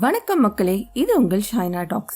வணக்கம் மக்களே, இது உங்கள் ஷைனா டாக்ஸ்.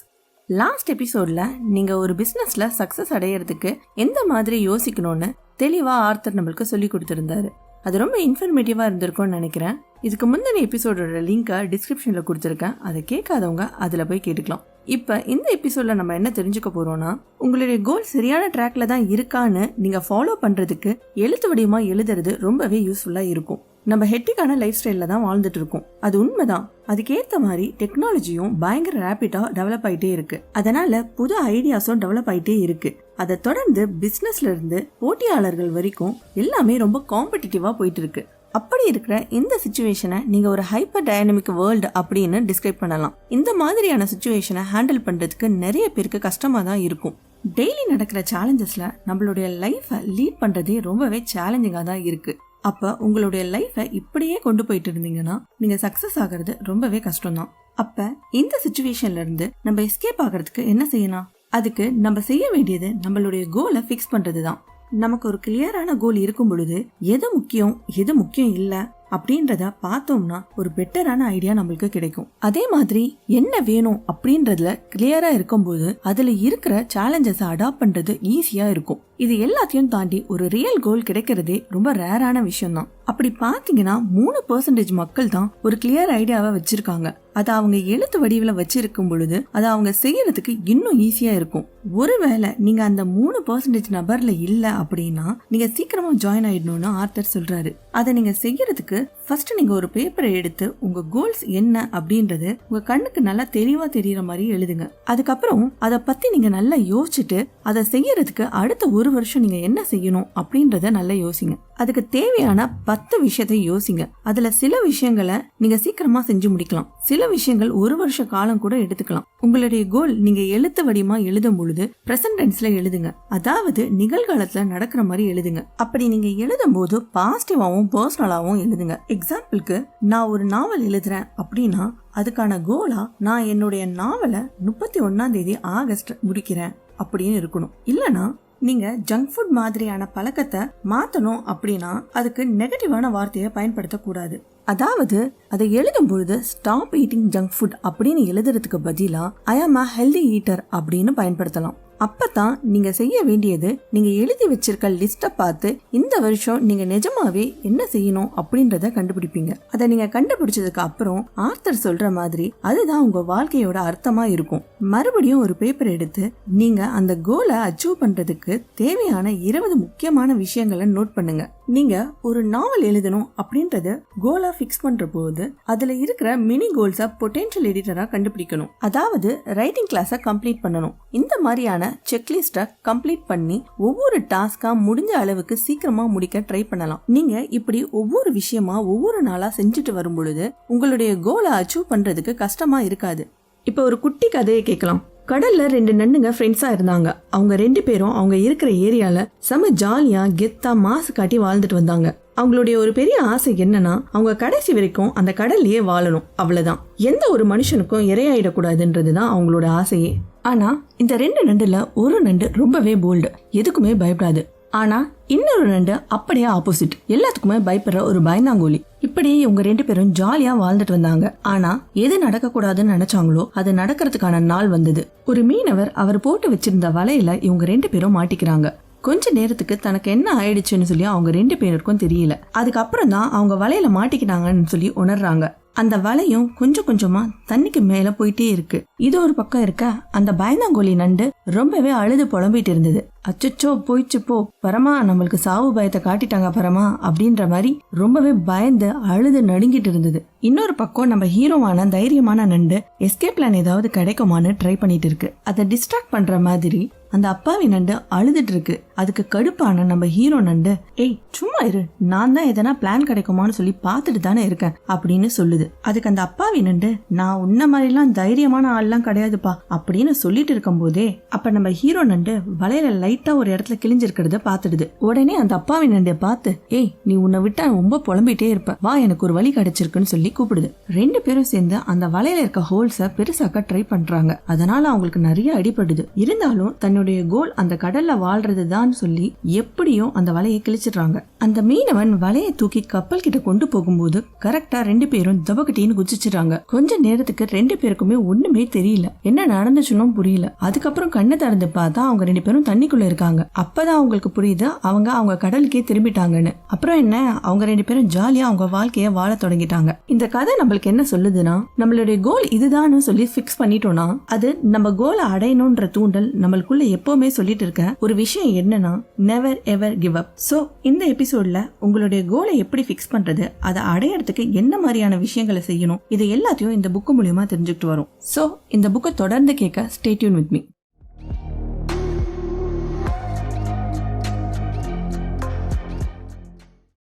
லாஸ்ட் எபிசோட்ல நீங்க ஒரு பிசினஸ்ல சக்சஸ் அடையிறதுக்கு எந்த மாதிரி யோசிக்கணும்னு தெளிவா ஆர்த்தர் நம்மளுக்கு சொல்லி கொடுத்திருந்தாரு. அது ரொம்ப இன்ஃபர்மேட்டிவா இருந்திருக்கும்னு நினைக்கிறேன். இதுக்கு முந்தின எபிசோடோட லிங்கை டிஸ்கிரிப்ஷன்ல கொடுத்துருக்கேன். அதை கேட்காதவங்க அதுல போய் கேட்டுக்கலாம். இப்ப இந்த எபிசோட்ல நம்ம என்ன தெரிஞ்சுக்க போறோம்னா, உங்களுடைய கோல் சரியான ட்ராக்ல தான் இருக்கான்னு நீங்க ஃபாலோ பண்றதுக்கு எழுத்து வடிவமா எழுதுறது ரொம்பவே யூஸ்ஃபுல்லா இருக்கும். நம்ம ஹெக்டிக்கான லைஃப் ஸ்டைல்ல தான் வாழ்ந்துட்டு இருக்கோம், அது உண்மைதான். அதுக்கேற்ற மாதிரி டெக்னாலஜியும் பயங்கர ரேபிடா டெவலப் ஆயிட்டே இருக்கு. அதனால புது ஐடியாஸும் டெவலப் ஆயிட்டே இருக்கு. அதை தொடர்ந்து பிசினஸ்ல இருந்து போட்டியாளர்கள் வரைக்கும் எல்லாமே ரொம்ப காம்படிட்டிவா போயிட்டு இருக்கு. அப்படி இருக்கிற இந்த சிச்சுவேஷனை நீங்க ஒரு ஹைப்பர் டைனமிக் வேர்ல்டு அப்படின்னு டிஸ்கிரைப் பண்ணலாம். இந்த மாதிரியான சிச்சுவேஷனை ஹேண்டில் பண்றதுக்கு நிறைய பேருக்கு கஷ்டமா தான் இருக்கும். டெய்லி நடக்கிற சேலஞ்சஸ்ல நம்மளுடைய லைஃபை லீட் பண்றதே ரொம்பவே சேலஞ்சிங்கா தான் இருக்கு. அப்ப உங்களுடைய லைஃபை இப்படியே கொண்டு போயிட்டு இருந்தீங்கன்னா நீங்க சக்சஸ் ஆகிறது ரொம்பவே கஷ்டம் தான். அப்ப இந்த சிச்சுவேஷன்ல இருந்து நம்ம எஸ்கேப் ஆகிறதுக்கு என்ன செய்யலாம்? அதுக்கு நம்ம செய்ய வேண்டியது நம்மளுடைய கோலை ஃபிக்ஸ் பண்றதுதான். நமக்கு ஒரு கிளியரான கோல் இருக்கும் பொழுது எது முக்கியம் இல்ல அப்படின்றத பார்த்தோம்னா ஒரு பெட்டரான ஐடியா நம்மளுக்கு கிடைக்கும். அதே மாதிரி என்ன வேணும் அப்படின்றதுல கிளியரா இருக்கும்போது அதுல இருக்கிற சேலஞ்சஸ் அடாப்ட் பண்றது ஈஸியா இருக்கும். இது எல்லாத்தையும் தாண்டி ஒரு ரியல் கோல் கிடைக்கிறதே ரொம்ப ரேரான விஷயம் தான். அப்படி பாத்தீங்கன்னா 3% மக்கள் தான் ஒரு கிளியர் ஐடியாவை வச்சிருக்காங்க. அதை அவங்க எழுத்து வடிவில வச்சிருக்கும் பொழுது அதை அவங்க செய்யறதுக்கு இன்னும் ஈஸியா இருக்கும். ஒருவேளை நீங்க அந்த 3% நபர்ல இல்ல அப்படின்னா நீங்க சீக்கிரமா ஜாயின் ஆயிடணும்னு ஆர்த்தர் சொல்றாரு. அதை நீங்க செய்யறதுக்கு ஃபர்ஸ்ட் நீங்க ஒரு பேப்பரை எடுத்து உங்க கோல்ஸ் என்ன அப்படின்றது உங்க கண்ணுக்கு நல்லா தெளிவா தெரியற மாதிரி எழுதுங்க. அதுக்கப்புறம் அதை பத்தி நீங்க நல்லா யோசிச்சுட்டு அதை செய்யறதுக்கு அடுத்த ஒரு வருஷம் நீங்க என்ன செய்யணும் அப்படின்றத நல்லா யோசிங்க. அதுக்கு தேவையான 10 விஷயத்தை யோசிங்க. அதுல சில விஷயங்களை நீங்க சீக்கிரமா செஞ்சு முடிக்கலாம், சில விஷயங்கள் ஒரு வருஷ காலம் கூட எடுத்துக்கலாம். உங்களுடைய கோல் நீங்க எழுத்து வடிவமா எழுதும் பொழுது பிரசன்ட் டென்ஸ்ல எழுதுங்க, அதாவது நிகழ்காலத்துல நடக்கிற மாதிரி எழுதுங்க. அப்படி நீங்க எழுதும் போது பாசிட்டிவாவும் பர்சனலாவும் எழுதுங்க. எக்ஸாம்பிளுக்கு, நான் ஒரு நாவல் எழுதுறேன் அப்படின்னா அதுக்கான கோலா நான் என்னுடைய நாவலை 31 ஆகஸ்ட் முடிக்கிறேன் அப்படின்னு இருக்கணும். இல்லனா நீங்க ஜங்க் ஃபுட் மாதிரியான பழக்கத்தை மாத்தணும் அப்படின்னா அதுக்கு நெகட்டிவான வார்த்தையை பயன்படுத்த கூடாது. அதாவது அதை எழுதும் பொழுது ஸ்டாப் ஈட்டிங் ஜங்க் ஃபுட் அப்படின்னு எழுதுறதுக்கு பதிலா ஐ ஆம் அ ஹெல்தி ஈட்டர் அப்படின்னு பயன்படுத்தலாம். அப்பதான் நீங்க செய்ய வேண்டியது, நீங்க எழுதி வச்சிருக்க லிஸ்ட பார்த்து இந்த வருஷம் நீங்க நிஜமாவே என்ன செய்யணும் அப்படின்றத கண்டுபிடிப்பீங்க. அதை நீங்க கண்டுபிடிச்சதுக்கு அப்புறம் ஆர்த்தர் சொல்ற மாதிரி அதுதான் உங்க வாழ்க்கையோட அர்த்தமா இருக்கும். மறுபடியும் ஒரு பேப்பர் எடுத்து நீங்க அந்த கோலை அச்சீவ் பண்றதுக்கு தேவையான 20 முக்கியமான விஷயங்களை நோட் பண்ணுங்க. நீங்க ஒரு நாவல் எழுதணும் அப்படின்றது கோலா பிக்ஸ் பண்ற போது அதுல இருக்கிற மினி கோல்ஸ பொட்டென்ஷியல் எடிட்டரா கண்டுபிடிக்கணும். அதாவது ரைட்டிங் கிளாஸ கம்ப்ளீட் பண்ணணும். இந்த மாதிரியான செக்லிஸ்ட கம்ப்ளீட் பண்ணி ஒவ்வொரு டாஸ்கா முடிஞ்ச அளவுக்கு சீக்கிரமா முடிக்க ட்ரை பண்ணலாம். நீங்க இப்படி ஒவ்வொரு விஷயமா ஒவ்வொரு நாளா செஞ்சுட்டு வரும் பொழுது உங்களுடைய கோலை அச்சீவ் பண்றதுக்கு கஷ்டமா இருக்காது. இப்ப ஒரு குட்டி கதையை கேட்கலாம். கடல்ல 2 நண்ணுங்க ஃப்ரெண்ட்ஸா இருந்தாங்க. அவங்க 2 பேரும் அவங்க இருக்கிற ஏரியால செம ஜாலியா கெத்தா மாசு காட்டி வாழ்ந்துட்டு வந்தாங்க. அவங்களுடைய ஒரு பெரிய ஆசை என்னன்னா அவங்க கடைசி வரைக்கும் அந்த கடல்லையே வாழணும், அவ்வளவுதான். எந்த ஒரு மனுஷனுக்கும் இரையாயிடக்கூடாதுன்றதுதான் அவங்களோட ஆசையே. ஆனா இந்த 2 நண்டுல ஒரு நண்டு ரொம்பவே போல்டு, எதுக்குமே பயப்படாது. ஆனா இன்னொரு நண்டு அப்படியே ஆப்போசிட், எல்லாத்துக்குமே பயப்படுற ஒரு பயந்தாங்கோலி. இப்படியே இவங்க 2 பேரும் ஜாலியா வாழ்ந்துட்டு வந்தாங்க. ஆனா எது நடக்க கூடாதுன்னு நினைச்சாங்களோ அது நடக்கிறதுக்கான நாள் வந்தது. ஒரு மீனவர் அவர் போட்டு வச்சிருந்த வலையில இவங்க 2 பேரும் மாட்டிக்கிறாங்க. கொஞ்ச நேரத்துக்கு தனக்கு என்ன ஆயிடுச்சுன்னு சொல்லி அவங்க 2 பேருக்கும் தெரியல. அதுக்கப்புறம் தான் அவங்க வலையில மாட்டிக்கிட்டாங்கன்னு சொல்லி உணர்றாங்க. அந்த வலையும் கொஞ்சம் கொஞ்சமா தண்ணிக்கு மேல போயிட்டே இருக்கு. இது ஒரு பக்கம் இருக்க, அந்த பயந்தாங்கோலி நண்டு ரொம்பவே அழுது புலம்பிட்டு இருந்தது. அச்சோ போயிச்சு போ பரமா, நம்மளுக்கு சாவு பயத்தை காட்டிட்டாங்க பரமா அப்படின்ற மாதிரி ரொம்பவே பயந்து அழுது நடுங்கிட்டு இருந்தது. இன்னொரு பக்கம் நம்ம ஹீரோவான தைரியமான நண்டு எஸ்கேப் பிளான் ஏதாவது கிடைக்குமான்னு ட்ரை பண்ணிட்டு இருக்கு. அதை டிஸ்ட்ராக்ட் பண்ற மாதிரி அந்த அப்பாவி நண்டு அழுதுட்டு இருக்கு. அதுக்கு கடுப்பான நம்ம ஹீரோ நண்டு, ஏய் சும்மா இரு, நான் தான் எதனா பிளான் கிடைக்குமான்னு சொல்லி பாத்துட்டு தானே இருக்கேன் அப்படின்னு சொல்லுது. அதுக்கு அந்த அப்பாவி நண்டு, நான் உன்ன மாதிரி எல்லாம் தைரியமான ஆள்லாம் கிடையாதுப்பா அப்படின்னு சொல்லிட்டு இருக்கும் போதே அப்ப நம்ம ஹீரோ நண்டு வலையில லைட்டா ஒரு இடத்துல கிழிஞ்சிருக்கிறத பாத்துடுது. உடனே அந்த அப்பாவி நண்டை பார்த்து, ஏய் நீ உன்னை விட்டா ரொம்ப புலம்பிட்டே இருப்ப, வா எனக்கு ஒரு வழி கிடைச்சிருக்குன்னு சொல்லி கூப்பிடுது. 2 பேரும் சேர்ந்து அந்த வலையில இருக்க ஹோல்ஸ பெருசாக்க ட்ரை பண்றாங்க. அதனால அவங்களுக்கு நிறைய அடிபடுது. இருந்தாலும் தன்னுடைய கோல் அந்த கடல்ல வாழ்றதுதான் தப்பிச்சிடலான்னு சொல்லி எப்படியும் அந்த வலையை கிழிச்சிடுறாங்க. அந்த மீனவன் வலையை தூக்கி கப்பல் கிட்ட கொண்டு போகும்போது கரெக்டா 2 பேரும் தபக்கட்டின்னு குதிச்சிடுறாங்க. கொஞ்ச நேரத்துக்கு 2 பேருக்குமே ஒண்ணுமே தெரியல, என்ன நடந்துச்சுன்னு புரியல. அதுக்கப்புறம் கண்ணை திறந்து பார்த்தா அவங்க 2 பேரும் தண்ணிக்குள்ள இருக்காங்க. அப்பதான் அவங்களுக்கு புரியுது அவங்க கடலுக்கே திரும்பிட்டாங்கன்னு. அப்புறம் என்ன, அவங்க 2 பேரும் ஜாலியா அவங்க வாழ்க்கைய வாழ தொடங்கிட்டாங்க. இந்த கதை நம்மளுக்கு என்ன சொல்லுதுன்னா, நம்மளுடைய கோல் இதுதான்னு சொல்லி பிக்ஸ் பண்ணிட்டோம்னா அது நம்ம கோலை அடையணும்ன்ற தூண்டல் நம்மளுக்குள்ள எப்பவுமே சொல்லிட்டு இருக்க ஒரு விஷயம் என்னன்னா, never ever give up. So இந்த எபிசோட்ல உங்களுடைய கோலை எப்படி பிக்ஸ் பண்றது, அதை அடையறதுக்கு என்ன மாதிரியான விஷயங்களை செய்யணும், இது எல்லாத்தையும் இந்த புக்கு மூலமா தெரிஞ்சுக்கிட்டு வரும். சோ இந்த புக்கை தொடர்ந்து கேட்க ஸ்டே டியூன் வித் மீ.